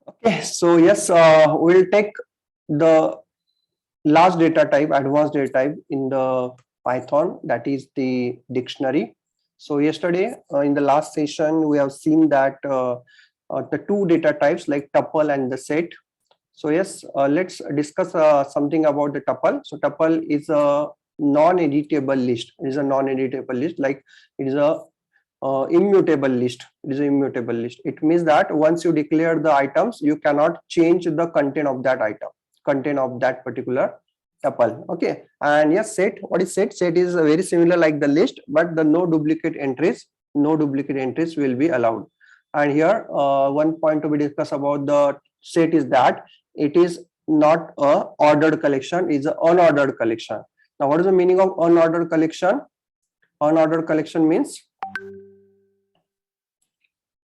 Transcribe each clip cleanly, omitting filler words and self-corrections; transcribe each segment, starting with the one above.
Okay, so yes, we'll take the last data type, advanced data type in the Python, that is the dictionary. So yesterday in the last session, we have seen that the two data types like tuple and the set. So yes, let's discuss something about the tuple. So tuple is a non-editable list. It is a non-editable list, like it is a immutable list. It is an immutable list. It means that once you declare the items, you cannot change the content of that item, content of that particular tuple. Okay, and yes, set. What is set? Set is very similar like the list, but the no duplicate entries, no duplicate entries will be allowed. And here, one point to be discussed about the set is that it is not a ordered collection; it is an unordered collection. Now, what is the meaning of unordered collection? Unordered collection means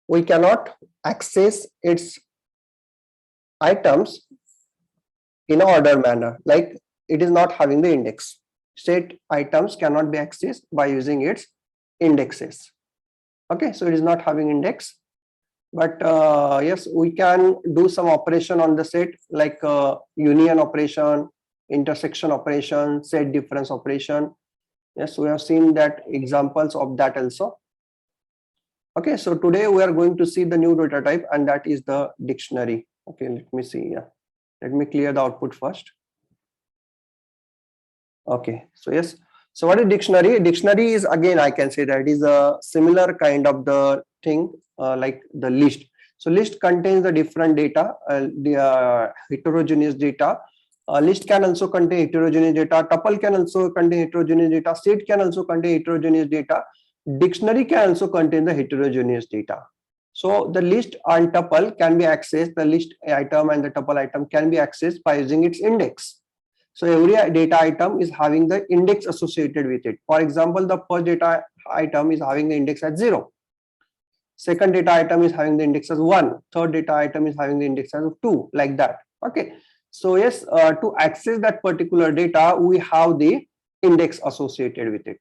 we cannot access its items in an order manner, like it is not having the index. Set items cannot be accessed by using its indexes. Okay, so it is not having index, but yes, we can do some operation on the set, like union operation, intersection operation, set difference operation. Yes, we have seen that examples of that also. Okay, so today we are going to see the new data type, and that is the dictionary. Okay, let me see. Yeah, let me clear the output first. Okay, so yes, so what is dictionary? Dictionary is, again, I can say that it is a similar kind of the thing like the list. So list contains the different data, the heterogeneous data. List can also contain heterogeneous data. Tuple can also contain heterogeneous data. Set can also contain heterogeneous data. Dictionary can also contain the heterogeneous data. So the list and tuple can be accessed. The list item and the tuple item can be accessed by using its index. So every data item is having the index associated with it. For example, the first data item is having the index at 0. Second data item is having the index as 1. Third data item is having the index as 2, like that. Okay. So yes, to access that particular data, we have the index associated with it.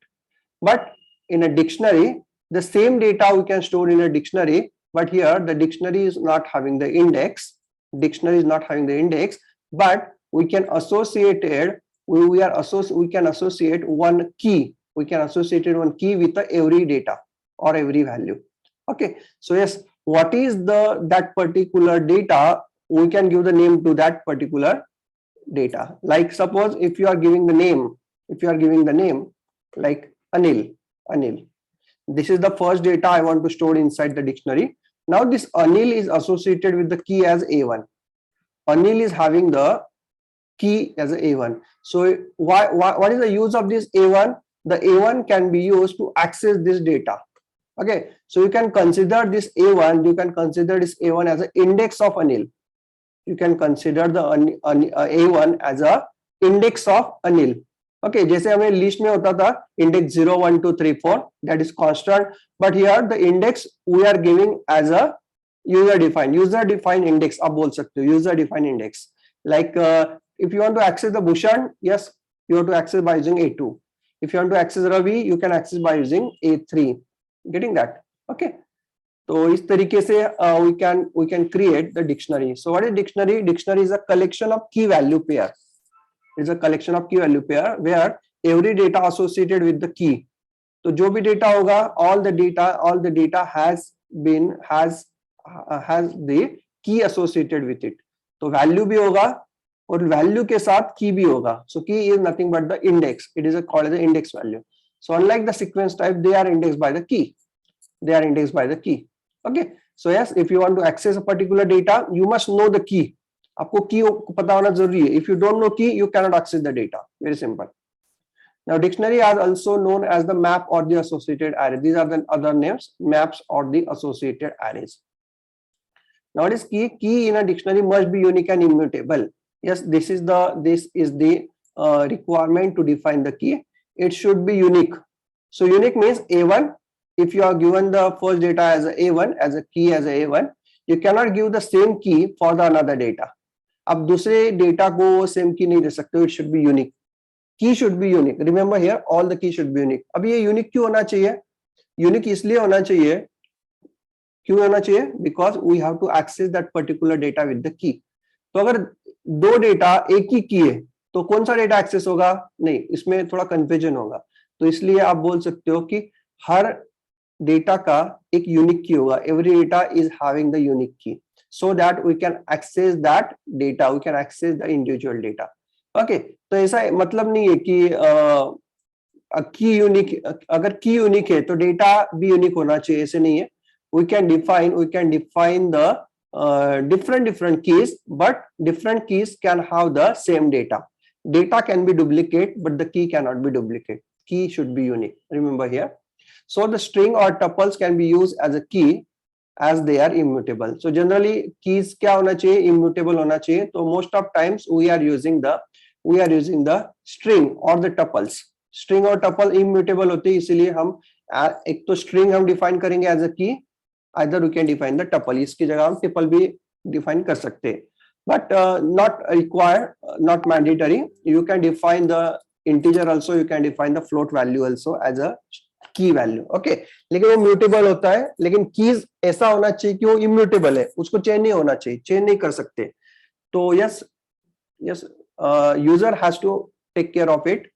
But in a dictionary, the same data we can store in a dictionary, but here the dictionary is not having the index. Dictionary is not having the index, but we can associate it. We can associate one key. We can associate one key with every data or every value. Okay. So yes, what is that particular data? We can give the name to that particular data. Like suppose if you are giving the name, like Anil. This is the first data I want to store inside the dictionary. Now this Anil is associated with the key as A1. Anil is having the key as A1. So what is the use of this A1? The A1 can be used to access this data. Okay, so you can consider this A1, as an index of Anil. You can consider the A1 as a index of Anil. Okay, जैसे हमें list में होता था index 0 1 2 3 4, that is constant, but here the index we are giving as a user defined index. आप बोल सकते हो user defined index. Like if you want to access the Bhushan, yes, you have to access by using A2. If you want to access Ravi, you can access by using A3. Getting that? Okay. तो इस तरीके से we can create the dictionary. So what is dictionary? Dictionary is a collection of key value pair. It's a collection of key value pair where every data associated with the key. तो जो भी data होगा, all the data has the key associated with it. तो value भी होगा और value के साथ key भी होगा. So key is nothing but the index. It is called as the index value. So unlike the sequence type, they are indexed by the key. Okay. So yes, if you want to access a particular data, you must know the key. आपको key पता होना जरूरी है. If you don't know key, you cannot access the data. Very simple. Now, dictionary are also known as the map or the associated array. These are the other names, maps or the associated arrays. Now, what is key? Key in a dictionary must be unique and immutable. Yes, this is the requirement to define the key. It should be unique. So unique means A1. If you are given the first data as a A1, as a key as a A1, you cannot give the same key for the another data. अब दूसरे data को same की नहीं दे सकते. It should be unique. Key should be unique. Remember here, all the key should be unique. अब ये unique क्यों होना चाहिए? Unique इसलिए होना चाहिए क्यों होना चाहिए? Because we have to access that particular data with the key. तो अगर दो डेटा एक ही की है तो कौन सा डेटा एक्सेस होगा? नहीं, इसमें थोड़ा कंफ्यूजन होगा। तो इसलिए आप बोल सकते हो कि हर डेटा का एक यूनिक की होगा। Every data is having the unique की, so that we can access that data, we can access the individual data. Okay तो ऐसा मतलब नहीं है कि की यूनिक, अगर की यूनिक है तो डेटा भी यूनिक होना चाहिए, ऐसे नहीं है। we can define the different keys, but different keys can have the same data can be duplicate but the key cannot be duplicate. Key should be unique, remember here. So the string or tuples can be used as a key as they are immutable. So generally keys क्या होना चाहिए? Immutable होना चाहिए। तो most of times we are using the string or the tuples. String और tuple immutable होते हैं, इसीलिए हम एक तो string हम define करेंगे as a key, either we can define the tuple, इसकी जगह हम tuple भी define कर सकते हैं, but not required, not mandatory. You can define the integer also, you can define the float value also as a की value. Okay, लेकिन वो म्यूटेबल होता है। लेकिन कीज ऐसा होना चाहिए कि वो इम्यूटेबल है, उसको चेंज नहीं होना चाहिए, चेंज नहीं कर सकते। तो yes user has to take care of it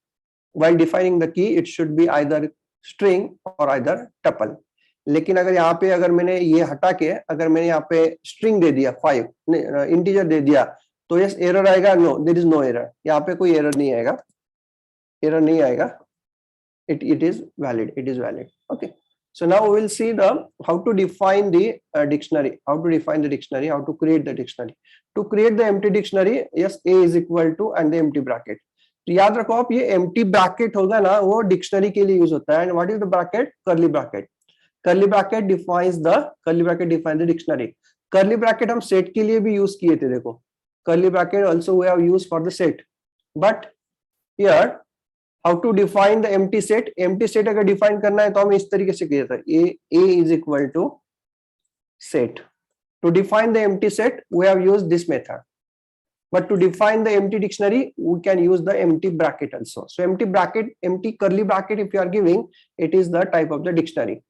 while defining the key. It should be either string और आइदर टपल। लेकिन अगर यहाँ पे अगर मैंने ये हटा के अगर मैंने यहाँ पे स्ट्रिंग दे दिया 5 इंटीजर दे दिया तो यस एरर आएगा? No, there is no error. यहाँ पे कोई एरर नहीं आएगा, एरर नहीं आएगा। it is valid, it is valid. Okay, so now we will see the how to define the dictionary, how to create the dictionary. To create the empty dictionary, yes, a is equal to and the empty bracket. तो याद रखो आप, ये empty bracket होगा ना, वो dictionary के लिए यूज होता है। and what is the bracket? curly bracket. curly bracket defines the dictionary. curly bracket हम set के लिए भी यूज किए थे, देखो curly bracket also we have used for the set, but here how to define the empty set? empty set अगर define करना है तो हम इस तरीके से किया था, a is equal to set. To define the empty set we have used this method, but to define the empty dictionary we can use the empty bracket also. So empty curly bracket, if you are giving, it is the type of the dictionary.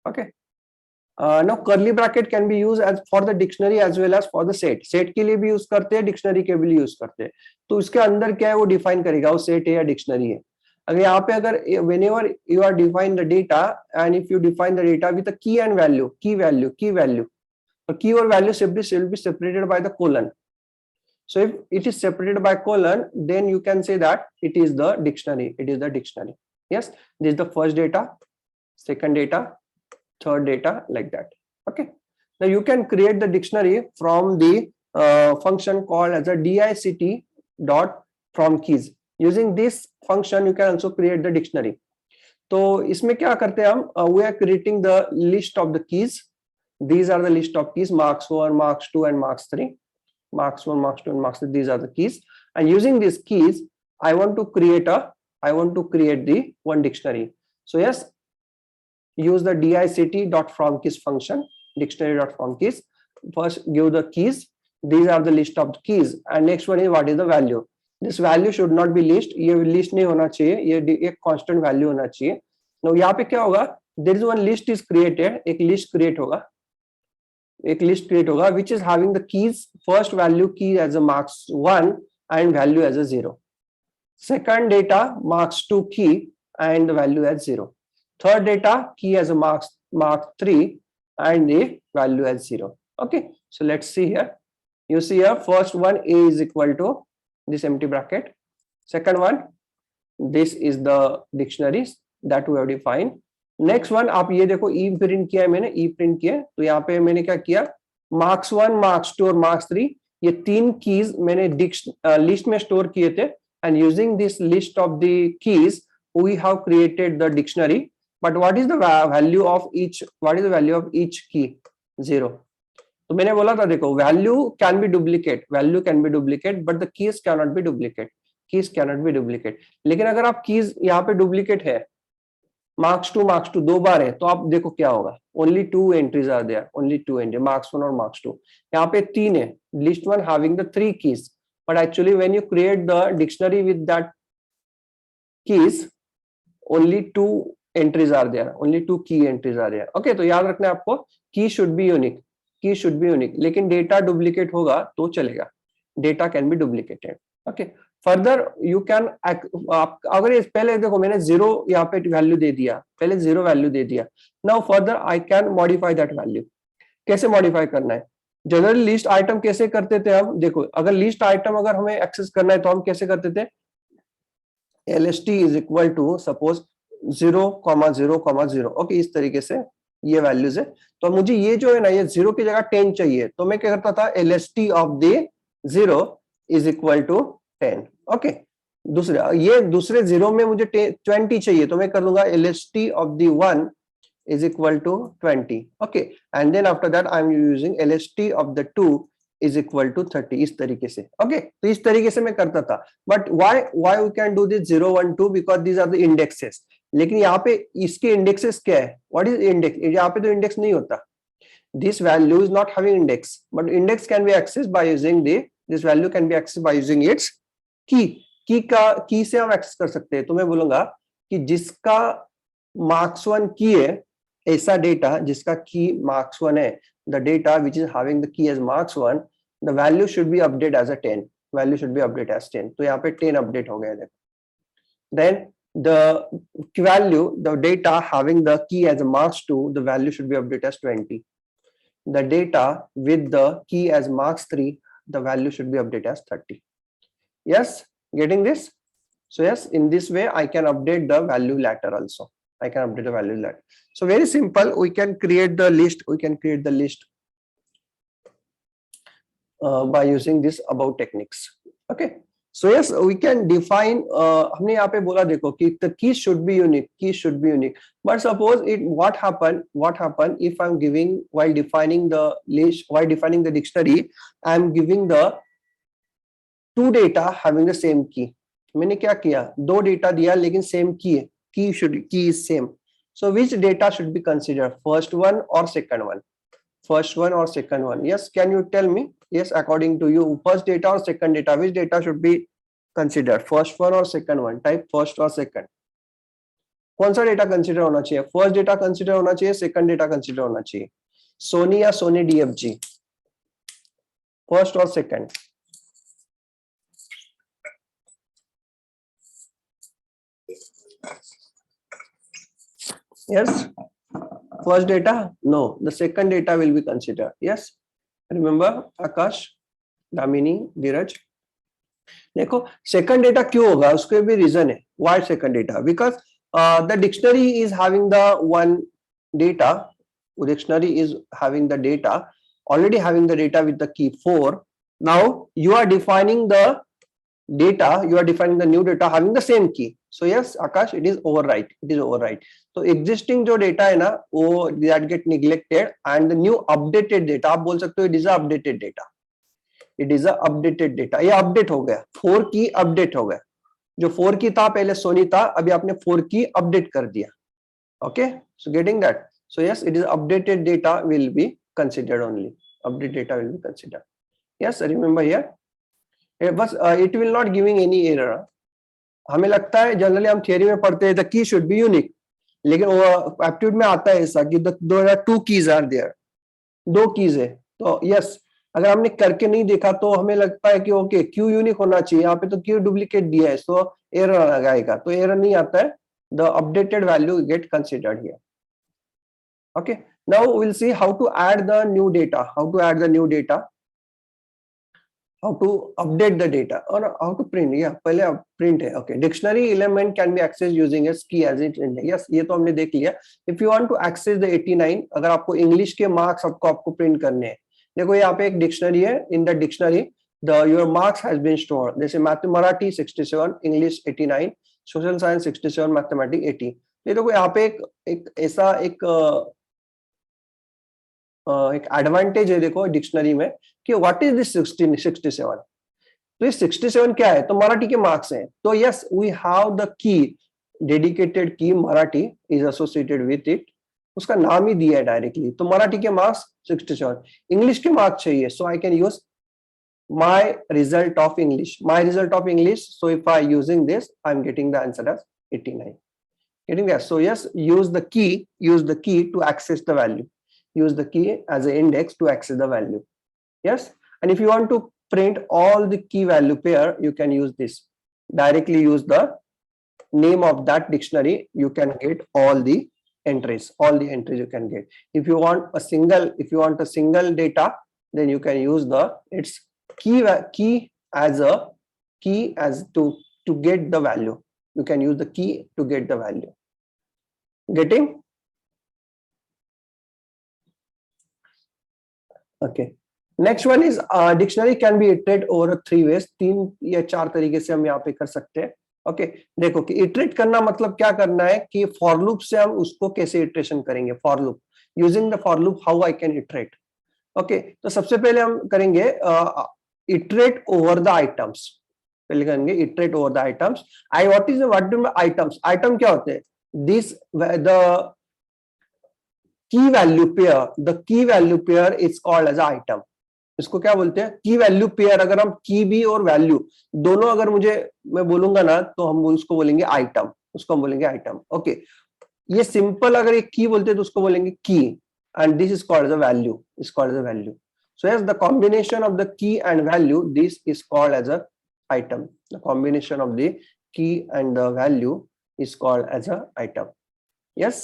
Okay, now curly bracket can be used as for the dictionary as well as for the set. set के लिए भी use करते हैं, dictionary के भी use करते हैं। तो इसके अंदर क्या है वो डिफाइन करेगा वो सेट है या डिक्शनरी है। अगर यहाँ पे अगर whenever you are define the data and if you define the data with a key and value, key value, और key और value will be separated by the colon. So if it is separated by colon, then you can say that it is the dictionary. Yes, this is the first data, second data, third data, like that. Okay, now you can create the dictionary from the function called as a dict dot from keys. Using this function you can also create the dictionary. तो इसमें क्या करते हैं हम? We are creating the list of the keys. These are the list of keys: marks 1, marks 2 and marks 3. marks 1, marks 2 and marks 3, these are the keys. And using these keys I want to create the one dictionary. So yes, use the dict dot from keys function, dictionary dot from keys. First give the keys, these are the list of the keys, and next one is what is the value. This value should not be list, ये list नहीं होना चाहिए, ये एक constant value होना चाहिए। now यहाँ पे क्या होगा? there is one list is created, एक list create होगा which is having the keys, first value key as a marks 1 and value as a 0, second data marks 2 key and the value as 0, third data key as a mark 3 and the value as 0. Okay, so let's see here. You see here, first one a is equal to this empty bracket, second one this is the dictionaries that we have defined. Next one आप ये देखो, ई print किया है मैंने, ई print किया। तो यहाँ पे मैंने क्या किया, marks 1, marks 2 और marks 3 ये तीन कीज मैंने लिस्ट में स्टोर किए थे। And using this list of the keys we have created the dictionary. But what is the value of each, key? 0। तो मैंने बोला था देखो, value can be duplicate but the keys can not be duplicate. लेकिन अगर आप keys यहाँ पे डुप्लीकेट है, marks 2 दो बार है, तो आप देखो क्या होगा, only 2 entries are there, marks 1 और marks 2। यहाँ पे 3 है, list 1 having the 3 keys, but actually when you create the dictionary with that keys only 2 entries are there, only 2 key entries are there। okay, तो याद रखना है आपको की शुड बी यूनिक, की शुड बी यूनिक, लेकिन डेटा डुप्लीकेट होगा तो चलेगा, data can be duplicated. Okay, further you can, आप अगर इस पहले देखो मैंने जीरो यहाँ पे वैल्यू दे दिया, पहले जीरो वैल्यू दे दिया, now further I can modify that value. कैसे मॉडिफाई करना है? जनरली लिस्ट आइटम कैसे करते थे हम, देखो अगर लिस्ट आइटम अगर हमें एक्सेस करना है तो हम कैसे करते थे, LST is equal to suppose 0,0,0, okay, इस तरीके से ये वैल्यूज है। तो मुझे ये जो है ना, ये 0 की जगह 10 चाहिए, तो मैं क्या करता था, LST of the 0 is equal to 10। Okay, ये दूसरे 0 में मुझे 20 चाहिए, तो मैं कर दूंगा LST of the 1 is equal to 20, okay, and then after that I am using LST of the 2 is equal to 30, इस तरीके से। okay, तो इस तरीके से मैं करता था, but why we can do this 0 1 2 because these are the indexes। लेकिन यहाँ पे इसके indexes क्या है, what is index, यहाँ पे तो index नहीं होता, this value is not having index, but index can be accessed by using this value can be accessed by using its key से हम access कर सकते हैं। तो मैं बोलूंगा कि जिसका marks 1 की है, ऐसा डेटा जिसका की marks 1 है, the data which is having the key as marks 1, the value should be updated as a 10, value should be updated as 10, तो यहाँ पे 10 update हो गया है। then the value, the data having the key as a marks 2, the value should be updated as 20, the data with the key as marks 3, the value should be updated as 30। yes, getting this? So yes, in this way I can update the value later also, I can update the value later. So very simple, we can create the list, by using this above techniques। okay, so yes, we can define, हमने यहाँ पे बोला देखो कि the key should be unique, but suppose what happen if I'm giving, while defining the list, while defining the dictionary, I'm giving the two data having the same key। मैंने क्या किया, दो डेटा दिया लेकिन सेम की है, key is same, so which data should be considered, first one or second one? Yes, can you tell me? Yes, according to you, first data or second data, which data should be considered, first one or second one? Type first or second, कौन सा data consider होना चाहिए, first data consider होना चाहिए, second data consider होना चाहिए, सोनी या Soni DFG, first और second? yes, first data, no, the second data will be considered। yes, remember Akash, Damini, Dheeraj, देखो सेकंड डेटा क्यों होगा, उसके भी रीजन है, why second data, because the dictionary is having the one data, dictionary is having the data, already having the data with the key 4, now you are defining the data, you are defining the new data having the same key, so yes Akash, it is overwrite, तो existing जो data है ना, वो that get neglected and the new updated data, आप बोल सकते हो it is a updated data, ये अपडेट हो गया, 4 की अपडेट हो गया, जो 4 की था पहले सोनी था, अभी आपने 4 की अपडेट कर दिया। Okay, so getting that, so yes, it is updated data will be considered only, update data will be considered. Yes, remember here, बस it will not giving any error. हमें लगता है जनरली हम थियरी में पढ़ते हैं the key should be unique, लेकिन वो एप्टीट्यूड में आता है ऐसा कि the two keys are there, दो कीज है, तो यस अगर हमने करके नहीं देखा तो हमें लगता है कि ओके क्यू यूनिक होना चाहिए, यहाँ पे तो क्यू डुप्लीकेट दिया है, सो एरर लगाएगा, तो एरर नहीं आता है, the updated value get considered here. Okay, now will see how to add the new data, how to update the data or how to print, पहले print है। okay, dictionary element can be accessed using its key as it, yes, ये तो हमने देख लिया। if you want to access the 89, अगर आपको English के मार्क्स आपको प्रिंट करने हैं, देखो यहाँ पे एक डिक्शनरी है, in the dictionary your marks has been stored, जैसे Marathi 67, English 89, social science 67, mathematics 80। ये देखो यहाँ पे एक ऐसा एक एडवांटेज है देखो डिक्शनरी में कि व्हाट इज दिस 67, तो ये 67 क्या है, तो मराठी के मार्क्स हैं, तो yes we have the key, dedicated key Marathi is associated with it, उसका नाम ही दिया है डायरेक्टली, तो मराठी के मार्क्स 67, इंग्लिश के मार्क्स चाहिए, so I can use my result of English, so if I using this I am getting the answer as 89, getting there, so yes, use the key to access the value, use the key as an index to access the value. Yes, and if you want to print all the key value pair, you can use this. Directly use the name of that dictionary, you can get all the entries you can get. If you want a single data, then you can use the its key as a key as to get the value. You can use the key to get the value. Getting? Okay. Next one is dictionary can be iterated over 3 ways. 3 या 4 तरीके से हम यहाँ पे कर सकते हैं. Okay देखो कि इटरेट करना मतलब क्या करना है कि फॉर लूप से हम उसको कैसे इटरेशन करेंगे. For loop, using the for loop how I can iterate. Okay तो सबसे पहले हम करेंगे इटरेट ओवर द आइटम्स. पहले करेंगे iterate over the items. What do items. Item क्या होते हैं? This the key value pair is called as item. इसको क्या बोलते हैं? की वैल्यू पेयर. अगर हम की भी और वैल्यू दोनों अगर मैं बोलूंगा ना, तो हम उसको बोलेंगे आइटम. ओके ये सिंपल अगर एक की बोलते हैं तो उसको बोलेंगे key, and this is called as a value. So yes, the combination of the key and value, this is called as a item. The combination of the key and the value is called as a item. Yes.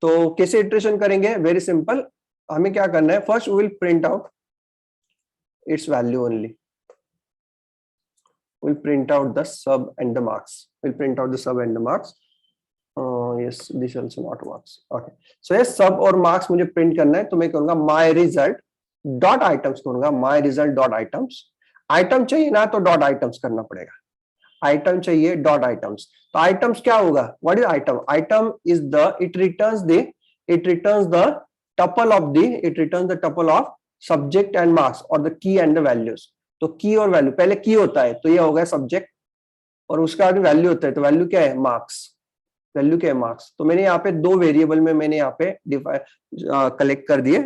तो कैसे iteration करेंगे? Very simple. हमें क्या करना है? First we will print out its value only. We'll print out the sub and the marks. Yes, this also not works. Okay. So yes, sub और marks मुझे print करना है, तो मैं कहूँगा my result dot items करूँगा. my result dot items. Item चाहिए ना तो dot items करना पड़ेगा. Item चाहिए dot items. तो items क्या होगा? What is item? Item is it returns the tuple of subject and marks और the key and the values. तो की और वैल्यू, पहले की होता है तो ये हो गया सब्जेक्ट, और उसका बाद वैल्यू होता है. तो वैल्यू क्या है? मार्क्स. तो मैंने यहाँ पे 2 वेरिएबल में मैंने यहाँ पे कलेक्ट कर दिए.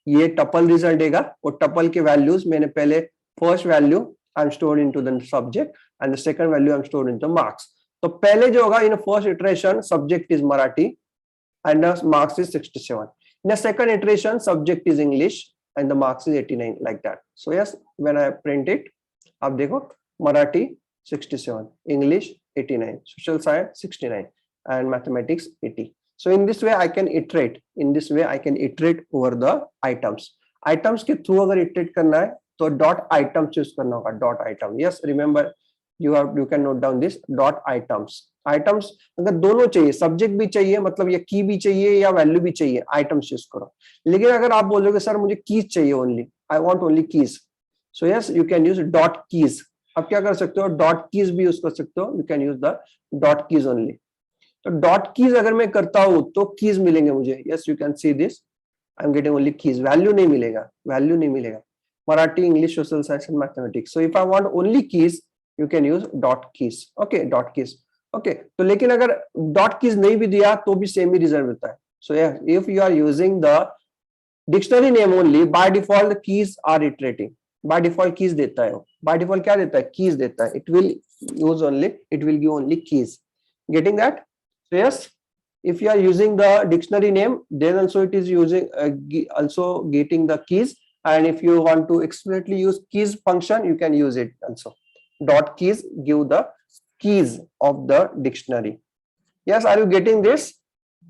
ये टपल रिजल्ट देगा, और टपल के वैल्यूज मैंने पहले first value I M stored into the subject and the second value I M stored into marks. तो पहले जो होगा in first iteration subject is Marathi and marks is 67. In second iteration subject is English and the marks is 89, like that. So yes, when I print it, आप देखो Marathi 67, English 89, social science 69, and mathematics 80. So in this way I can iterate over the items. Items के through अगर iterate करना है तो dot item choose करना होगा. dot item. Yes, remember you can note down this dot items. Items अगर दोनों चाहिए, सब्जेक्ट भी चाहिए मतलब या की भी चाहिए या वैल्यू भी चाहिए, आइटम्स चूज करो. लेकिन अगर आप बोलोगे सर मुझे कीज चाहिए only, I want only keys, so yes you can use dot keys. आप क्या कर सकते हो? डॉट कीज भी यूज कर सकते हो. You can use the dot keys only. तो डॉट कीज अगर मैं करता हूं तो कीज मिलेंगे मुझे. Yes you can see this, I am getting only keys. Value नहीं मिलेगा. Marathi, English, social science and mathematics. So if I want only keys you can use dot keys. Okay, dot keys. Okay तो लेकिन अगर dot keys नहीं भी दिया तो भी सेम ही रिजल्ट होता है. So if you are using the dictionary name only, by default the keys are iterating. By default keys देता है. बाय डिफॉल्ट क्या देता है? कीज देता है. It will give only keys. Getting that? So yes, if you are using the dictionary name, then also it is using also getting the keys. And if you want to explicitly use keys function, you can use it also. Dot keys give the keys of the dictionary. Yes, are you getting this?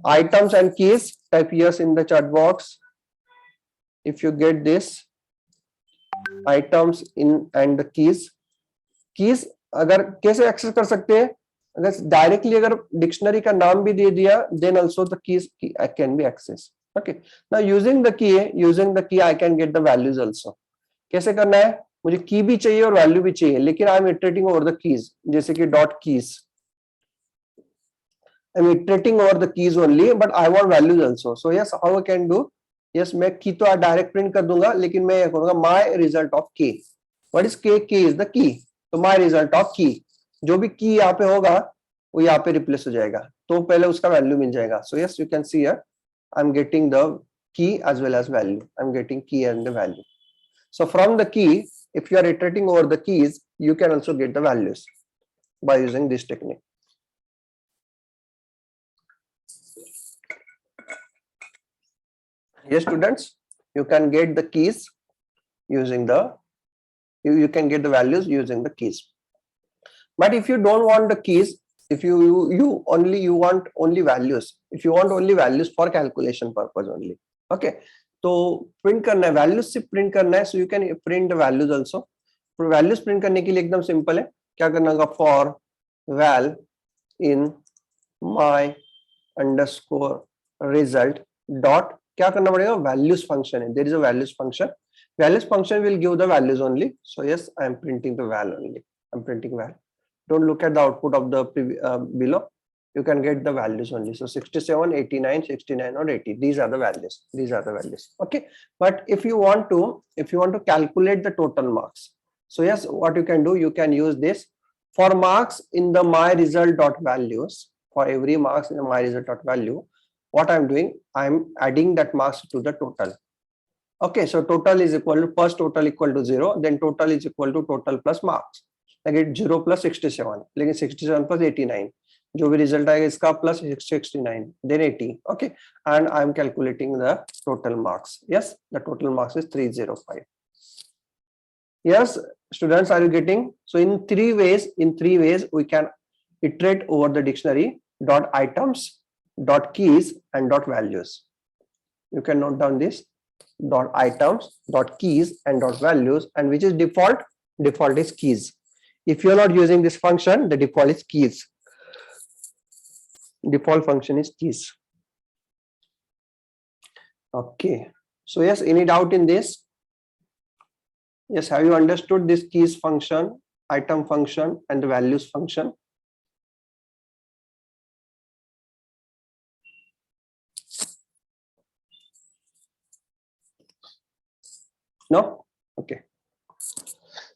Items and keys, type yes in the chat box if you get this. Items in and the keys अगर कैसे access कर सकते हैं? अगर directly अगर dictionary का नाम भी दे दिया, then also the keys can be accessed. Okay, now using the key I can get the values also. कैसे करना है? मुझे की भी चाहिए और वैल्यू भी चाहिए, लेकिन I am iterating over the keys. जैसे कि dot keys, I am iterating over the keys only, but I want values also. So yes, how I can do? Yes, मैं की तो डायरेक्ट प्रिंट कर दूंगा, लेकिन मैं करूंगा माय रिजल्ट ऑफ के. व्हाट इज के? के इज द की. तो माय रिजल्ट ऑफ की, जो भी की यहाँ पे होगा वो यहाँ पे रिप्लेस हो जाएगा, तो पहले उसका वैल्यू मिल जाएगा. So yes, you can see here I am getting the key as well as value. I am getting key and the value. So from the key, if you are iterating over the keys, you can also get the values by using this technique. Yes, students, you can get the keys using the you can get the values using the keys. But if you don't want the keys, if you only you want only values, if you want only values for calculation purpose only, okay, तो print करना है values सिर्फ print करना है, so you can print the values also. तो values print करने के लिए एकदम simple है, क्या करना होगा, for val in my underscore result dot क्या करना पड़ेगा, values function है, there is a values function will give the values only. So yes, I am printing the val only, I'm printing val. Don't look at the output of the below, you can get the values only. So 67, 89, 69 or 80, these are the values, okay. But if you want to calculate the total marks, so yes, what you can do, you can use this for marks in the my result dot values. For every marks in the my result dot value, what I'm doing, I'm adding that marks to the total. Okay, so total is equal to first total equal to 0, then total is equal to total plus marks. Like it 0 plus 67, like 67 plus 89, जो भी result आएगा इसका plus 69, then 80. Okay, and I'm calculating the total marks. Yes, the total marks is 305. Yes, students, are you getting? So in three ways we can iterate over the dictionary dot items, dot keys, and dot values. You can note down this dot items, dot keys, and dot values, and which is default is keys. If you're not using this function, the default is keys. Default function is keys. Okay, so yes, any doubt in this? Yes, have you understood this keys function, item function, and the values function? No? Okay.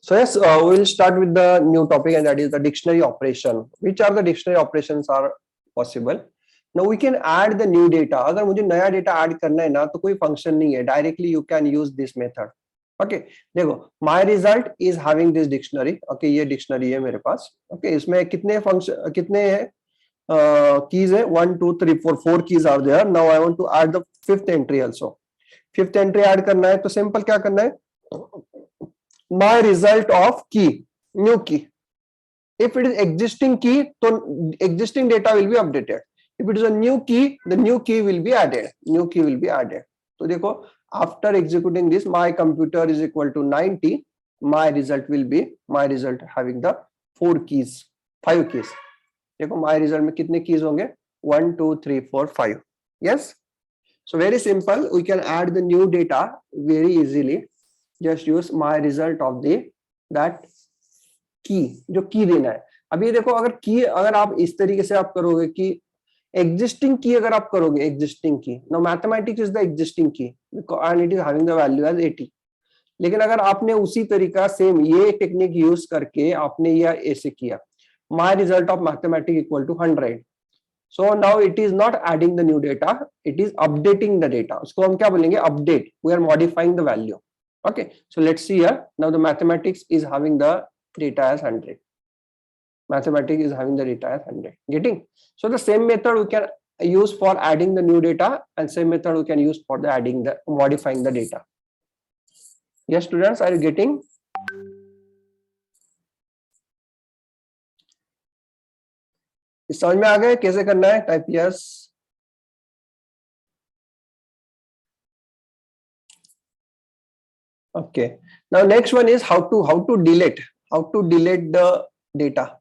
So yes, we will start with the new topic, and that is the dictionary operation. Which are the dictionary operations are possible? Now we can add the new data. अगर मुझे नया data add करना है ना, तो कोई function नहीं है. Directly you can use this method. Okay, देखो, my result is having this dictionary. Okay, ये dictionary है मेरे पास. Okay, इसमें कितने function, कितने हैं keys है? 1, 2, 3, 4. 4 keys are there. Now I want to add the fifth entry also. Fifth entry add करना है, तो simple क्या करना है? My result of key, new key. If it is existing key, so existing data will be updated. If it is a new key, the new key will be added. New key will be added. So देखो, after executing this, my computer is equal to 90. My result will be having the 4 keys, 5 keys. देखो, my result में कितने keys होंगे? 1, 2, 3, 4, 5. Yes. So very simple. We can add the new data very easily. Just use my result of the that key, जो key देना है. अभी देखो, अगर आप इस तरीके से आप करोगे कि existing key अगर आप करोगे, existing key, now mathematics is the existing key and it is having the value as 80. लेकिन अगर आपने उसी तरीका सेम ये टेक्निक यूज करके आपने यह ऐसे किया, my result of mathematics equal to 100. So now it is not adding the new data, it is updating the data. उसको हम क्या बोलेंगे? Update. We are modifying the value. Okay, so let's see here. Now the mathematics is having the data as 100. Mathematics is having the data as 100. Getting? So the same method we can use for adding the new data, and same method we can use for the modifying the data. Yes, students, are you getting? इस समझ में आ गए कैसे करना है? Type yes. Okay, now next one is how to delete the data.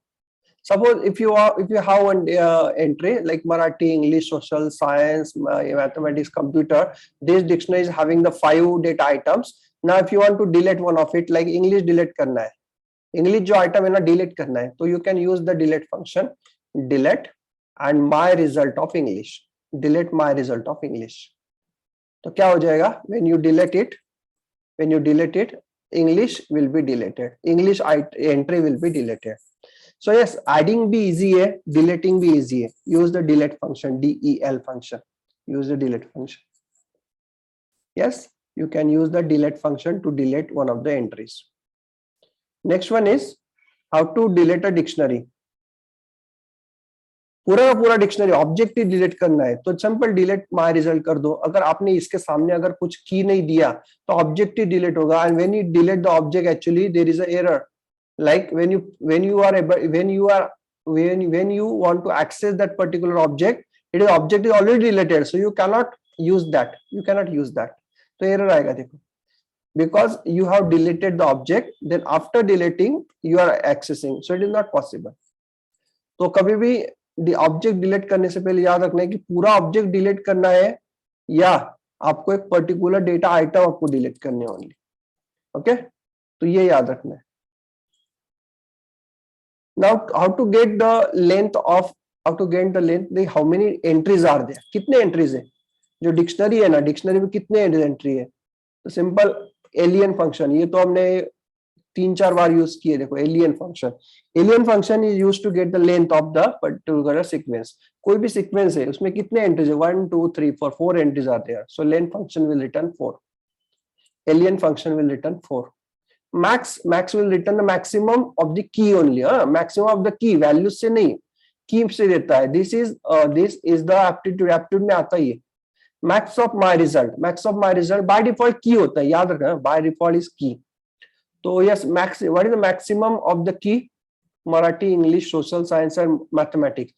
Suppose if you have one entry like Marathi, English, social, science, mathematics, computer, this dictionary is having the 5 data items. Now if you want to delete one of it, like English delete करना है, English जो item है ना delete करना है, तो you can use the delete function, delete and my result of English, delete my result of English. तो क्या हो जाएगा? When you delete it, English will be deleted. English entry will be deleted. So yes, adding be easy है, deleting be easy है. Use the delete function, del function. Use the delete function. Yes, you can use the delete function to delete one of the entries. Next one is how to delete a dictionary. पूरा का पूरा dictionary object ही delete करना है तो simple delete my result कर दो। अगर आपने इसके सामने अगर कुछ की नहीं दिया तो ऑब्जेक्ट ही डिलीट होगा। And when you delete the object actually there is a error, like when you are able when you want to access that particular object, object is already deleted, so you cannot use that, तो error आएगा देखो, because you have deleted the object, then after deleting you are accessing, so it is not possible. तो कभी भी object delete करने से पहले याद रखना है कि पूरा ऑब्जेक्ट डिलीट करना है या आपको एक पर्टिकुलर डेटा आइटम आपको डिलीट करने ओनली। ओके, तो ये याद रखना है। Now how to get the length of how many entries are there, कितने एंट्रीज है जो डिक्शनरी है ना, डिक्शनरी में कितने एंट्री है। तो सिंपल एलियन फंक्शन, ये तो हमने 3-4 बार यूज किए। देखो len function is used to get the length of the particular sequence. कोई भी सीक्वेंस है उसमें कितने एंट्रीज है, 1 2 3 4 एंट्रीज आते हैं, so length function will return 4, alien function will return 4। max will return the maximum of the key only, maximum of the key, values से नहीं, key से देता है। this is the aptitude में आता ही है। max of my result by default key होता है, याद रखना, by default is key। तो yes, what is the maximum of the key? Marathi, English, social science और मैथमेटिक्स।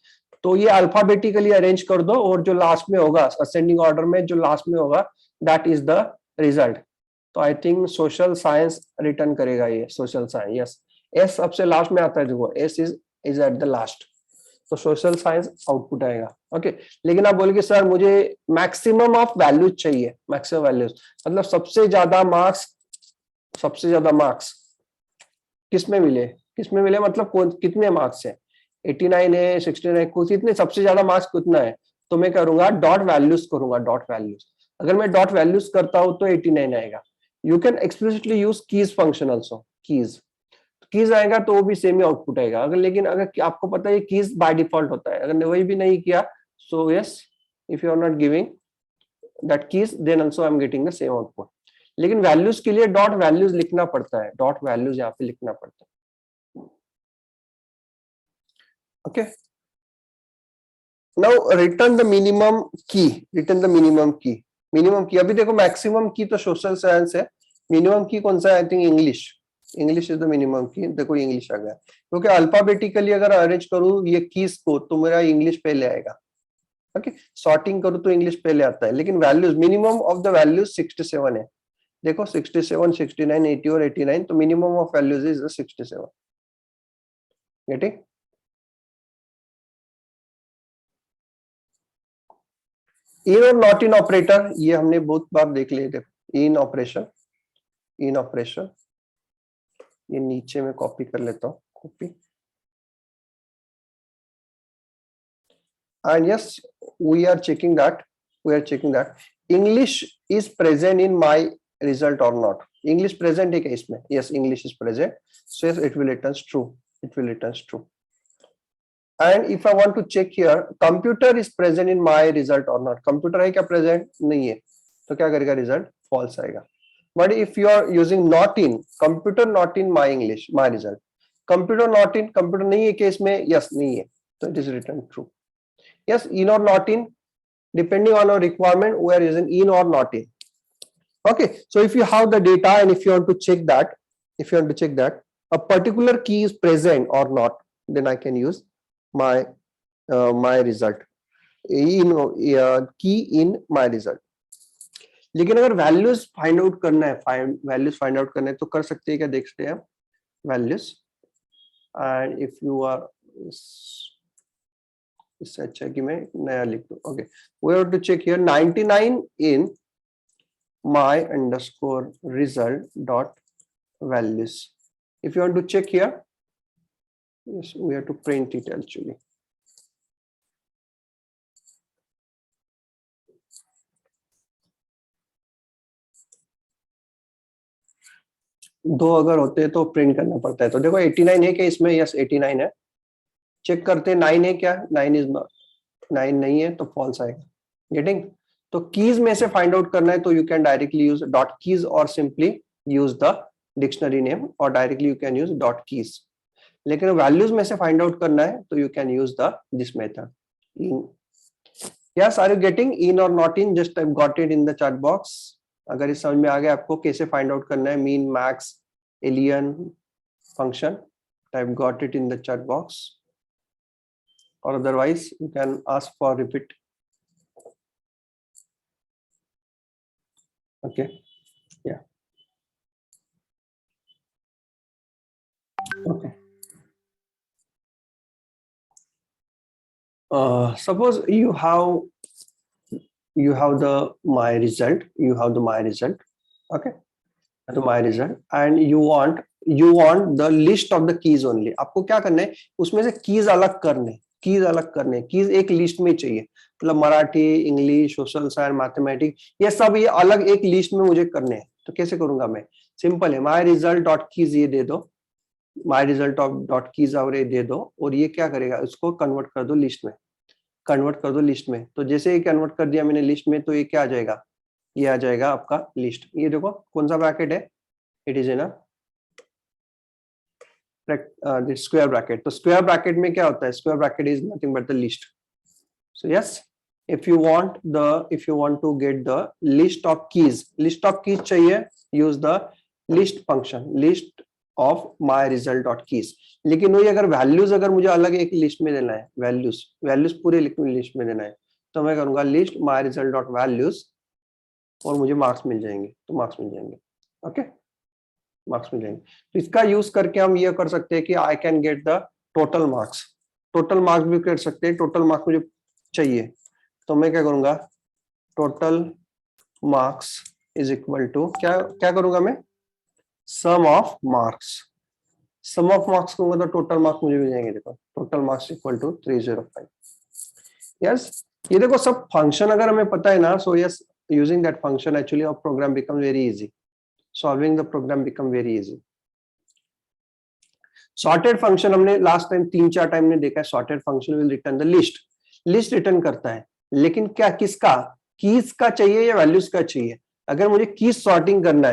तो ये अल्फाबेटिकली अरेंज कर दो और जो लास्ट में होगा असेंडिंग ऑर्डर में, जो लास्ट में होगा दैट इज द रिजल्ट। तो I think social science return करेगा ये, सोशल साइंस, यस, एस सबसे लास्ट में आता है, देखो S is at the last, तो सोशल साइंस आउटपुट आएगा। ओके, लेकिन आप बोलोगे सर मुझे मैक्सिमम ऑफ वैल्यूज चाहिए, मैक्सिमम वैल्यूज मतलब सबसे ज्यादा मार्क्स किसमें मिले मतलब कितने मार्क्स है, 89 है, 69 कुछ, इतने सबसे ज्यादा मार्क्स कितना है, तो मैं करूंगा डॉट वैल्यूज करूंगा, डॉट वैल्यूज। अगर मैं डॉट वैल्यूज करता हूं तो 89 आएगा। You can explicitly use keys function also, keys आएगा तो वो भी सेम ही आउटपुट आएगा। लेकिन अगर आपको पता है कीज बाय डिफॉल्ट होता है, अगर वही भी नहीं किया, so yes, if you are not giving that keys then also I am getting the same output. लेकिन वैल्यूज के लिए डॉट वैल्यूज लिखना पड़ता है, डॉट वैल्यूज यहाँ पे लिखना पड़ता है। Okay, now return the minimum की, अभी देखो मैक्सिमम की तो सोशल साइंस है, मिनिमम की कौन सा है, I think English is the minimum की। देखो इंग्लिश आ गया, क्योंकि अल्फाबेटिकली अगर अरेंज करूँ ये कीज को तो मेरा इंग्लिश पहले आएगा। ओके, सॉर्टिंग करूँ तो इंग्लिश पहले आता है, लेकिन values, minimum of the values 67 है। देखो 67, 69, 80 और 89, तो minimum of values is 67। Getting? In और नॉट इन ऑपरेटर, ये हमने बहुत बार देख लिए थे। इन ऑपरेशन, ये नीचे में कॉपी कर लेता हूँ, copy. And yes, we are checking that English is present in my result or not. English present है क्या इसमें? Yes, English is present. So yes, it will return true. And if I want to check here, computer is present in my result or not. Computer है क्या present? नहीं है, तो क्या करेगा, result false आएगा। But if you are using not in, computer not in my English, my result. Computer not in, computer नहीं है क्या इसमें? Yes, नहीं है, तो it is written true. Yes, in or not in, depending on our requirement, we are using in or not in. Okay, so if you have the data and if you want to check that, a particular key is present or not, then I can use my result, key in my result. लेकिन अगर values find out करना है, तो कर सकते हैं क्या, देखते हैं values. And if you are, इससे अच्छा कि मैं नया लिख दूं। Okay, we have to check here 99 in my underscore result dot values. If you want to check here, yes, we have to print it actually. दो अगर होते हैं तो प्रिंट करना पड़ता है। तो देखो 89 है क्या इसमें? यस 89 है। चेक करते हैं 9 है क्या? 9 नहीं है, तो फॉल्स आएगा। गेटिंग? तो कीज में से फाइंड आउट करना है तो you can directly use dot keys और simply use the dictionary name, और directly you can use dot keys. लेकिन वैल्यूज में से फाइंड आउट करना है तो you can use the this method. in. Yes, are you getting in or not in? Just I've got it in the chat box. अगर इस समझ में आ गया आपको कैसे फाइंड आउट करना है mean max alien function, I've got it in the chat box, or otherwise you can ask for repeat. Okay, yeah, okay. Suppose you have the my result, okay, तो my result, and you want the list of the keys only. आपको क्या करना है, उसमें से keys अलग करने, keys एक लिस्ट में चाहिए, मतलब Marathi, English, social science, mathematics, ये सब ये अलग एक लिस्ट में मुझे करने हैं. तो कैसे करूंगा मैं? सिंपल है, माई रिजल्ट डॉट कीज ये दे दो, माई रिजल्ट डॉट कीज और ये दे दो, और ये क्या करेगा, उसको कन्वर्ट कर दो लिस्ट में, तो जैसे ही कन्वर्ट कर दिया मैंने लिस्ट में, तो ये क्या आ जाएगा, ये आ जाएगा आपका लिस्ट. ये देखो कौन सा ब्रैकेट है, it is in a square bracket. तो स्क्वायर ब्रैकेट में क्या होता है, square bracket is nothing but the list. So yes, if you want to get the list of keys चाहिए, use the list function, list of my result dot keys. लेकिन वही अगर values अगर मुझे अलग एक लिस्ट में देना है, वैल्यूज पूरे लिस्ट में देना है, तो मैं करूंगा list my result dot values, और मुझे मार्क्स मिल जाएंगे, ओके, मार्क्स मिल जाएंगे. तो इसका यूज करके हम ये कर सकते हैं कि I can get the total marks भी कर सकते हैं. टोटल मार्क्स मुझे चाहिए, तो मैं क्या करूंगा, total marks is equal to क्या करूंगा मैं, सम ऑफ मार्क्स करूंगा, तो टोटल मार्क्स मुझे मिल जाएंगे. देखो total marks equal to 305. Yes, ये देखो सब फंक्शन अगर हमें पता है ना, so yes, using that function actually our program become very easy, solving the program become very easy. Sorted function हमने लास्ट टाइम 3-4 टाइम ने देखा है. Sorted function will return the list return करता है, लेकिन क्या किसका, कीज का चाहिए या वैल्यूज का चाहिए. अगर मुझे कीज सॉर्टिंग करना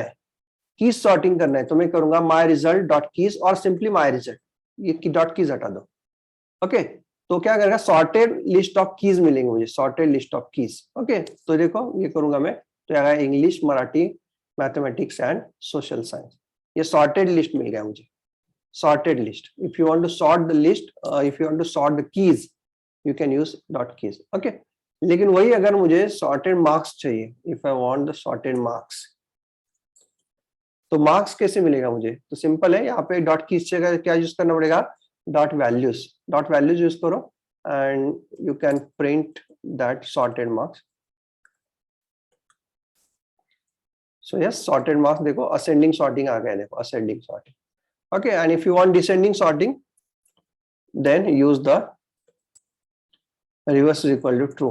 है, तो मैं करूंगा माई रिजल्ट डॉट कीज और सिंपली माई रिजल्ट, ये डॉट कीज हटा दो. ओके, तो क्या करेगा, सॉर्टेड लिस्ट ऑफ कीज मिलेंगे मुझे, sorted list of keys. Okay, तो देखो ये करूंगा मैं, तो आएगा English, Marathi, mathematics and social science. ये सॉर्टेड लिस्ट मिल गया मुझे, sorted list. If you want to sort the list, if you want to sort the keys, you can use dot keys. Okay, लेकिन वही अगर मुझे सॉर्टेड मार्क्स चाहिए, if I want the sorted marks, तो marks कैसे मिलेगा मुझे, तो सिंपल है, यहाँ पे डॉट कीज से क्या यूज करना पड़ेगा, डॉट वैल्यूज यूज करो, and you can print that sorted marks. So yes, sorted marks देखो, असेंडिंग सॉर्टिंग आ गया, देखो ascending sorting. Okay, and if you want descending sorting, then use the reverse is equal to true.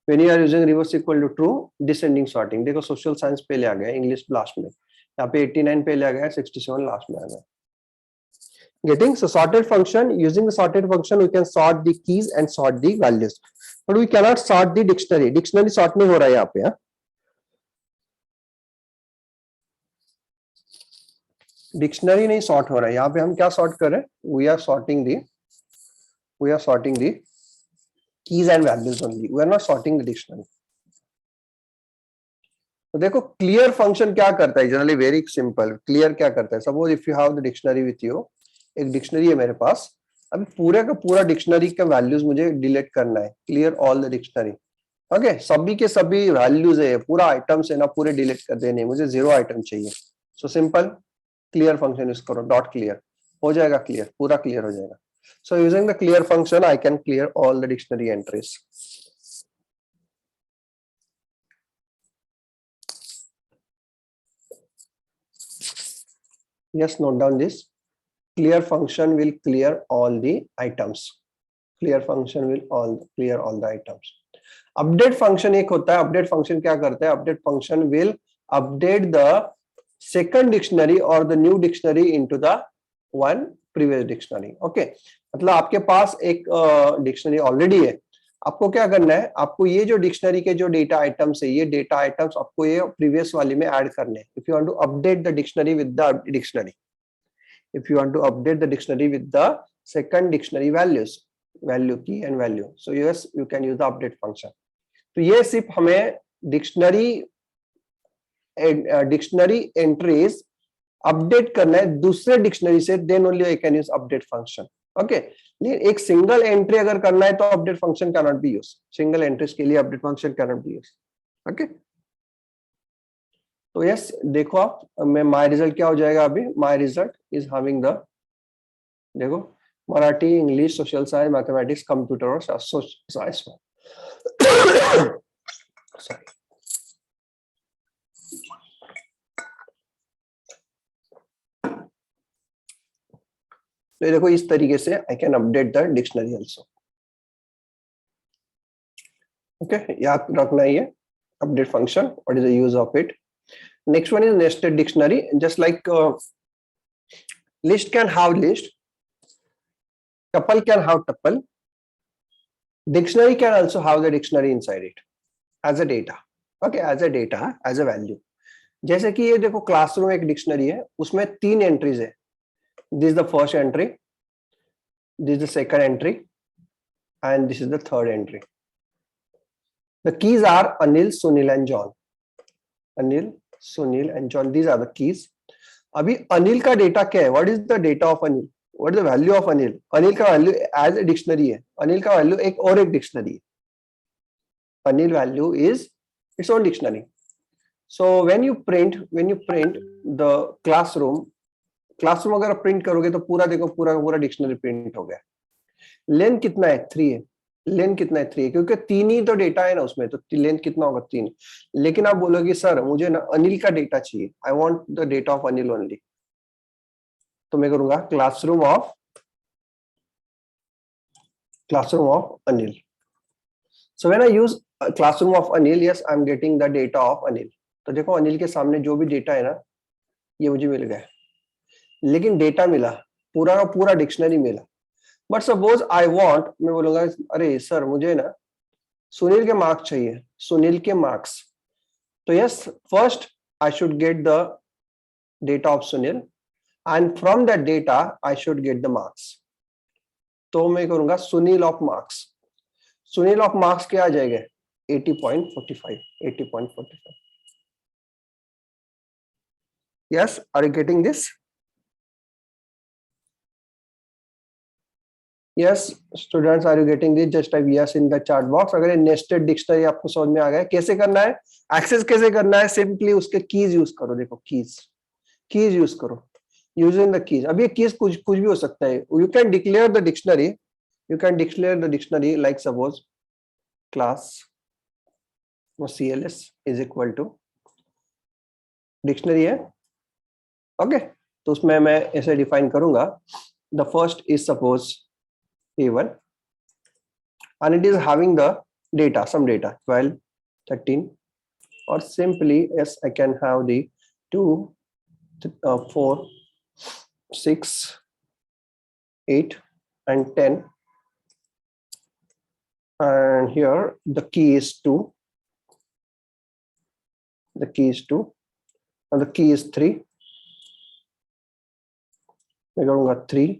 When you are using reverse equal to true, descending sorting, देखो social science पहले आ गया, English last में, यहाँ पे 89 पहले आ गया, 67 last में आ गया. Getting, so sorted function, using the sorted function we can sort the keys and sort the values, but we cannot sort the dictionary sort नहीं हो रहा है यहाँ पे. डिक्शनरी नहीं सॉर्ट हो रहा है यहाँ पे, हम क्या सॉर्ट कर रहे हैं, we are sorting the keys and values only, we are not sorting the dictionary. तो देखो क्लियर फंक्शन क्या करता है, जनरली वेरी सिंपल. क्लियर क्या करता है, suppose if you have the dictionary with you, एक डिक्शनरी है मेरे पास, अभी पूरे का पूरा डिक्शनरी का वैल्यूज मुझे डिलीट करना है, clear all the dictionary. Okay, सभी के सभी वैल्यूज है, पूरा आइटम्स है ना, पूरे डिलीट कर देने, मुझे 0 आइटम चाहिए. So simple clear function use करो, डॉट क्लियर, हो जाएगा क्लियर, पूरा क्लियर हो जाएगा. So using the clear function, I can clear all the dictionary entries. Yes, note down this. Clear function will clear all the items. Clear function will clear all the items. Update function एक होता है. Update function क्या करता है? Update function will update the second dictionary or the new dictionary into the one previous dictionary. Okay, मतलब आपके पास एक dictionary already है, आपको क्या करना है, आपको ये जो डिक्शनरी के जो डेटा आइटम्स है, ये डेटा आइटम्स आपको ये प्रीवियस वाली में ऐड करने हैं. If you want to update the dictionary with the dictionary, if you want to update the dictionary with the second dictionary values, value key and value. So yes you can use the update function. तो ये सिर्फ हमें dictionary entries update करना है दूसरे dictionary से, then only I can use update function. Okay, लेकिन एक सिंगल एंट्री अगर करना है तो update function can not be use. Single entries के लिए update function can not be use. Okay, तो यस देखो आप, मैं माय रिजल्ट क्या हो जाएगा अभी. My result is having the, देखो, Marathi, English, social science, mathematics, computer और साइंस. सॉरी. तो ये देखो इस तरीके से I can update the dictionary also. Okay, याद रखना ही है update function, what is the use of it. Next one is nested dictionary. Just like list can have list, tuple can have tuple, dictionary can also have the dictionary inside it as a data. Okay, as a data, as a value. जैसे कि ये देखो classroom एक dictionary है, उसमें 3 entries है. This is the first entry, this is the second entry and this is the third entry. The keys are Anil, Sunil and John. Anil, Sunil and John, these are the keys. अभी अनिल का डेटा क्या है? What is the data of Anil? What is the value of Anil? Anil का value as a dictionary है. अनिल का value एक और एक डिक्शनरी है. Anil value is its own dictionary. So when you print the classroom अगर प्रिंट करोगे तो पूरा देखो, पूरा का पूरा डिक्शनरी प्रिंट हो गया. लेंथ कितना है? 3 है. लेंथ कितना है? 3 है, क्योंकि 3 ही तो डेटा है ना उसमें, तो लेंथ कितना होगा? 3. लेकिन आप बोलोगे सर मुझे ना अनिल का डेटा चाहिए, आई want the data of Anil only. तो मैं करूंगा classroom of Anil. So when I use classroom of Anil, yes I am getting the data of Anil. तो देखो अनिल के सामने जो भी डेटा है ना, ये मुझे मिल गया. लेकिन डेटा मिला, पूरा का पूरा डिक्शनरी मिला. बट सपोज आई वांट, मैं बोलूंगा अरे सर मुझे ना सुनील के मार्क्स चाहिए, सुनील के मार्क्स. तो yes, first I should get the data of Sunil and from that data I should get the marks. तो मैं करूंगा Sunil of marks. Sunil of marks क्या आ जाएगा? 80.45. 80.45. Yes, are you getting this? Yes students, are you getting this? Just type yes in the chat box. अगर nested dictionary आपको समझ में आ गया कैसे करना है, एक्सेस कैसे करना है, सिंपली उसके कीज यूज करो. देखो कीज यूज करो, यूजिंग द कीज. अब ये कीज कुछ भी हो सकता है. You can declare the dictionary, like suppose class CLS is equal to dictionary है. ओके, तो उसमें मैं ऐसे डिफाइन करूंगा. The first is suppose A1 and it is having the data, some data 12, 13, or simply yes I can have the 2, 4, 6, 8 and 10, and here the key is 2, and the key is 3. मैं करूंगा 3,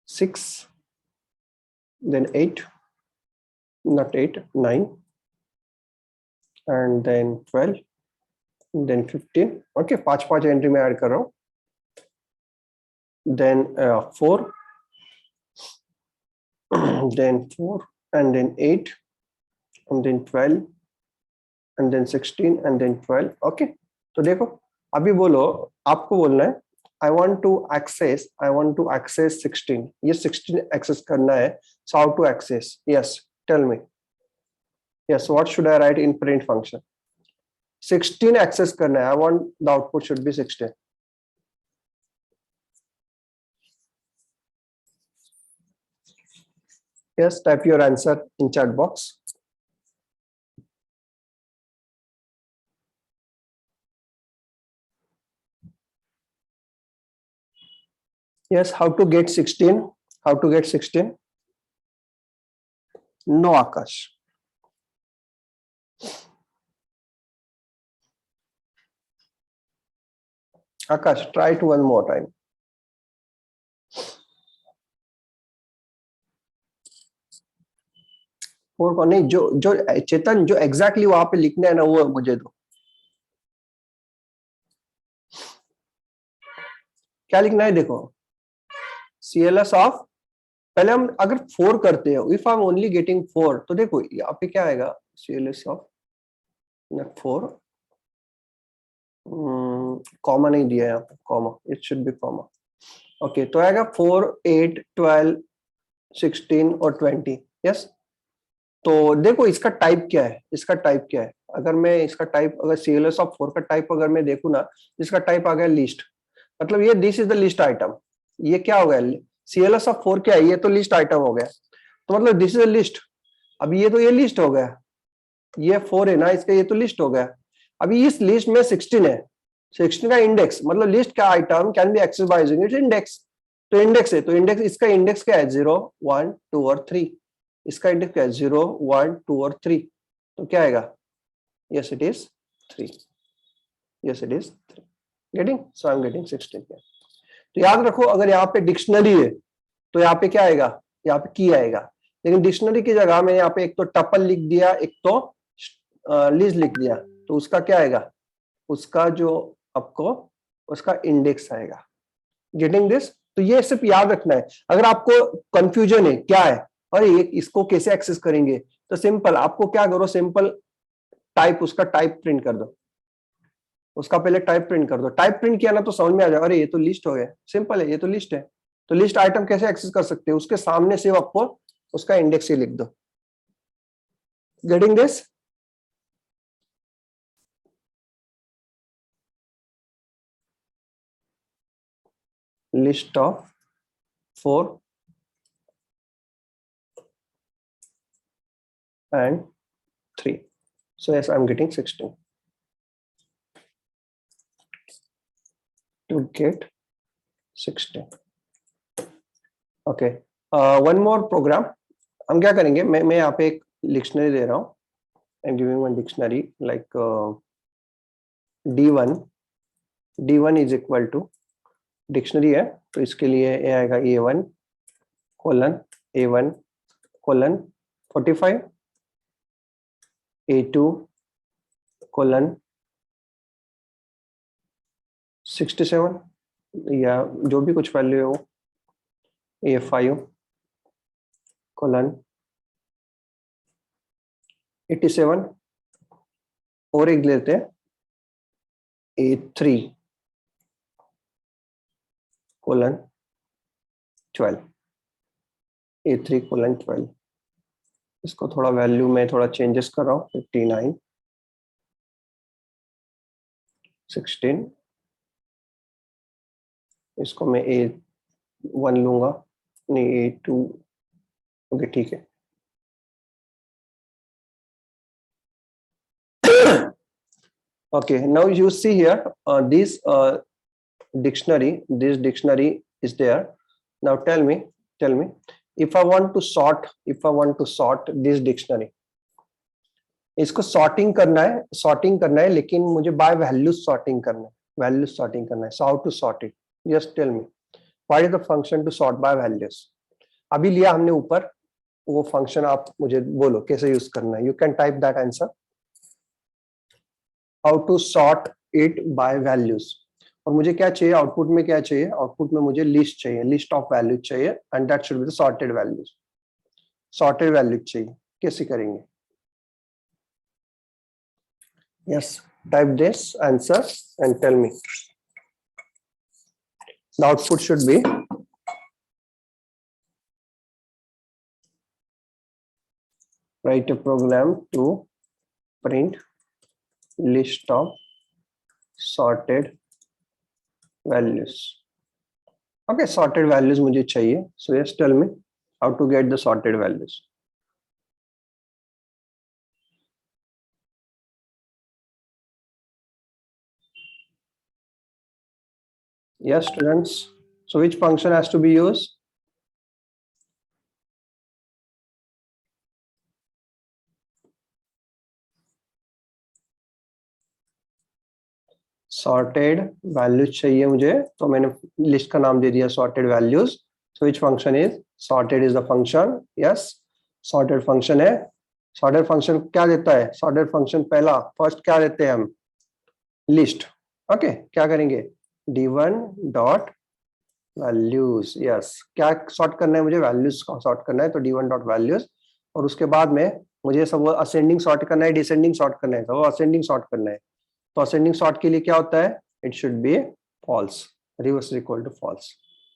6, then 8, not 8, 9, and then 12, then 15. Okay, 5 entry में add कर रहा हूँ. then 4, then 4, and then 8, and then 12, and then 16, and then 12. Okay, तो देखो अभी बोलो, आपको बोलना है I want to access 16. ये 16 access करना है. So how to access? Yes, tell me. Yes, what should I write in print function? 16 access करना है. I want the output should be 16. Yes, type your answer in chat box. Yes, how to get 16? How to get 16? No, Akash. Akash, try it one more time. Four को नहीं, जो जो चेतन जो exactly वहां पे लिखना है ना वो मुझे दो। क्या लिखना है देखो, CLS ऑफ, पहले हम अगर 4 करते हैं, if I am only getting 4, तो देखो यहाँ पे क्या आएगा, CLS ऑफ 4, कॉमा नहीं दिया है यहाँ पे, comma, it should B comma. Okay, तो आएगा 4, 8, 12, 16 और 20। यस, तो देखो इसका टाइप क्या है, इसका टाइप क्या है, अगर मैं इसका टाइप, अगर CLS ऑफ 4 का टाइप अगर मैं देखूँ ना, इसका टाइप आ गया लिस्ट, मतलब ये this is the list item. ये क्या हो गया, CLS ऑफ 4 क्या है, ये तो लिस्ट आइटम हो गया, तो मतलब दिस इज अ लिस्ट। अभी ये तो ये लिस्ट हो गया, ये 4 है ना, इसका ये तो लिस्ट हो गया। अभी इस लिस्ट में 16 है, 16 का इंडेक्स, मतलब लिस्ट का item can be access by using its index. तो इंडेक्स है, तो इंडेक्स, इसका इंडेक्स क्या है, 0, 1, 2 और 3। इसका इंडेक्स क्या है, 0, 1, 2 और 3। तो क्या आएगा, yes it is 3, yes it is 3। Getting, so I am getting 16 here। तो याद रखो, अगर यहाँ पे डिक्शनरी है तो यहाँ पे क्या आएगा, यहाँ पे की आएगा, लेकिन डिक्शनरी की जगह में यहाँ पे एक तो टपल लिख दिया, एक तो लिस्ट लिख दिया, तो उसका क्या आएगा, उसका जो आपको उसका इंडेक्स आएगा। गेटिंग दिस, तो ये सिर्फ याद रखना है। अगर आपको कंफ्यूजन है क्या है, अरे ये इसको कैसे एक्सेस करेंगे, तो सिंपल आपको क्या करो, सिंपल टाइप, उसका टाइप प्रिंट कर दो, उसका पहले टाइप प्रिंट कर दो। टाइप प्रिंट किया ना तो समझ में आ जाएगा, अरे ये तो लिस्ट हो गया, सिंपल है, ये तो लिस्ट है। तो लिस्ट आइटम कैसे एक्सेस कर सकते हैं, उसके सामने से आपको उसका इंडेक्स ही लिख दो। Getting this, list of 4 and 3, so yes I'm getting 16 to get 16। okay, one more program। हम क्या करेंगे, मैं यहाँ पे एक डिक्शनरी दे रहा हूँ, I am giving one dictionary like D1, D1 is equal to, dictionary है तो इसके लिए ये आएगा A1 colon A1 colon 45, A2 colon 67, या जो भी कुछ वैल्यू है वो, A5 कोलन 87, और एक लेते हैं A3 कोलन 12, A3 कोलन 12। इसको थोड़ा वैल्यू में थोड़ा चेंजेस कर रहा हूँ, 59, 16, इसको मैं A1 लूंगा, नहीं A2, ओके ठीक है। Okay, now you see here this dictionary is there. Now tell me if I want to sort this dictionary, इसको sorting करना है लेकिन मुझे by values sorting करना है, so how to sort it, just tell me what is the function to sort by values। अभी लिया हमने ऊपर वो फंक्शन, आप मुझे बोलो कैसे यूज करना है, you can type that answer, how to sort it by values। और मुझे क्या चाहिए आउटपुट में, क्या चाहिए आउटपुट में, मुझे लिस्ट चाहिए, लिस्ट ऑफ वैल्यूज चाहिए, and that should be the sorted values, sorted values चाहिए। कैसे करेंगे, yes type this answer and tell me, the output should be write a program to print list of sorted values। okay, sorted values मुझे चाहिए, so yes tell me how to get the sorted values। yes students, so which function has to be used, sorted values चाहिए मुझे, तो मैंने list का नाम दे दिया sorted values. So which function is sorted, is the function, yes sorted function है। Sorted function क्या देता है? सॉर्टेड फंक्शन पहला फर्स्ट क्या देते हैं हम? लिस्ट। ओके, क्या करेंगे? d1 dot values. यस, क्या सॉर्ट करना है मुझे? वैल्यूज का सॉर्ट करना है, तो d1 डॉट वैल्यूज। और उसके बाद में मुझे सब असेंडिंग सॉर्ट करना है, डिसेंडिंग सॉर्ट करना है, तो असेंडिंग सॉर्ट करना है। तो असेंडिंग सॉर्ट के लिए क्या होता है? It should be false, reverse equal to false.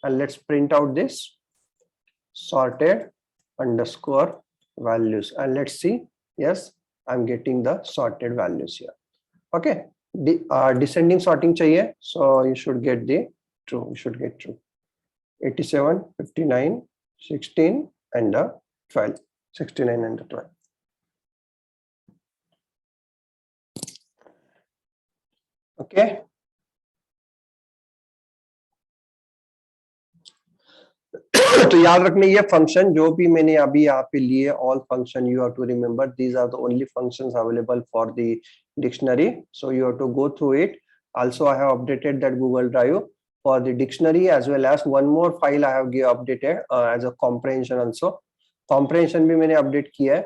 And let's print out this sorted underscore values, and let's see. Yes, I'm getting the sorted values here. Okay, descending sorting chahiye, so you should get the true. You should get true. 87, 59, 16 and 12. 69 and 12. Okay. तो याद रखने ये function जो भी मैंने अभी यहाँ पे लिए, all function you have to remember these are the only functions available for the dictionary, so you have to go through it. Also, I have updated that Google Drive for the dictionary, as well as one more file I have updated as a comprehension also. Comprehension भी मैंने update किया है.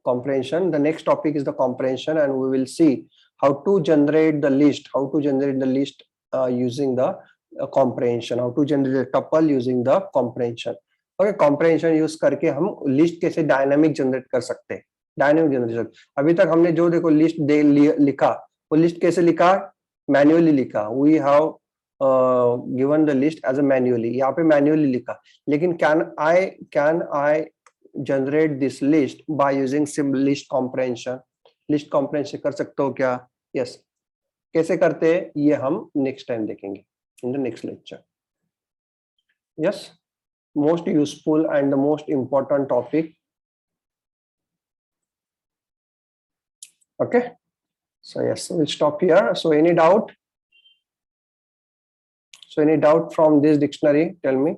Comprehension. The next topic is the comprehension, and we will see how to generate the list. How to generate the list using the comprehension. How to generate a tuple using the comprehension. Okay, comprehension use करके हम list कैसे dynamic generate कर सकते हैं. Dynamic generation. अभी तक हमने जो देखो list दे लिखा, वो list कैसे लिखा? Manually लिखा. We have given the list as a manually. यहाँ पे manually लिखा. लेकिन can I generate this list by using sim list comprehension? List comprehension कर सकते हो क्या? Yes. कैसे करते हैं ये हम next time देखेंगे in the next lecture. Yes, most useful and the most important topic. Okay, so yes, we'll stop here. So any doubt? So any doubt from this dictionary? Tell me.